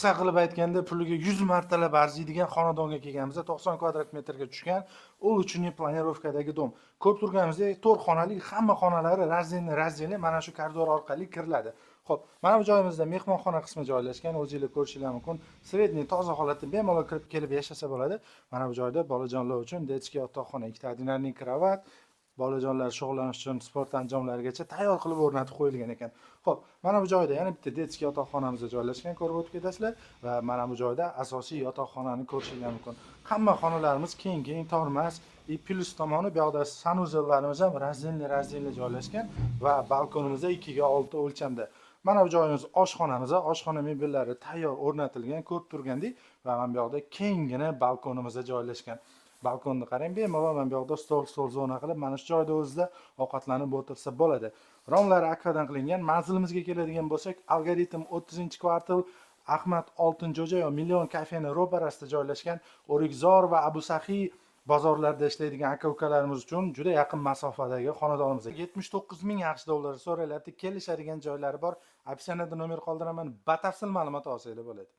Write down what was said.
qisqa qilib aytganda puliga 100 martalab arziydigan xonadonga kelganimizda 90 kvadrat metrga tushgan улучшенный planirovkadagi dom. Ko'p turganimizda 4 xonali, hamma xonalari razdelni mana shu koridor orqali kiriladi. Xo'p, mana bu joyimizda mehmonxona qismi joylashgan, o'zingiz ko'rishingiz mumkin. Sredniy toza holatda bemalol kirib kelib yashasa bo'ladi. Mana bu joyda bolajonlar uchun детский yotoqxona, ikkita ordinarniy kravat, bolajonlar shug'ullanish uchun sport anjomlarigacha tayyor qilib o'rnatib qo'yilgan ekan. Xo'p, mana bu joyda yana bitta детский yotoqxonamiz joylashgan, ko'rib o'tib ketasizlar va mana bu joyda asosiy yotoqxonani ko'rishingiz mumkin. Hamma xonalarimiz keng, tormas, plus tomoni bu yoqda sanuzellarimiz ham razdelli joylashgan va balkonimizda 2 ga 6 o'lchamda. Mana bu joyimiz oshxonamiz, oshxona mebellari tayyor o'rnatilgan, ko'rib turgandek va mana bu yoqda kenggina balkonimizda joylashgan. Balkonni qarang, bemalol mana bu yoqda stol zona qilib, mana shu joyda o'zida ovqatlanib o'tirsa bo'ladi. Romlari akvadan qilingan. Manzilimizga keladigan bo'lsak, Algoritm 30-kvartal Ahmad Oltinjo'ja Million kafeni ro'parasida joylashgan O'rikzor va Abu Sahiy bozorlarda ishlaydigan aka-ukalarimiz uchun juda yaqin masofadagi xonadonimiz. 79 ming AQSh dollari so'ralyapti. Kelishadigan joylari bor. Opsioniyada nomer qoldiraman. Batafsil ma'lumot olsanglar bo'ladi.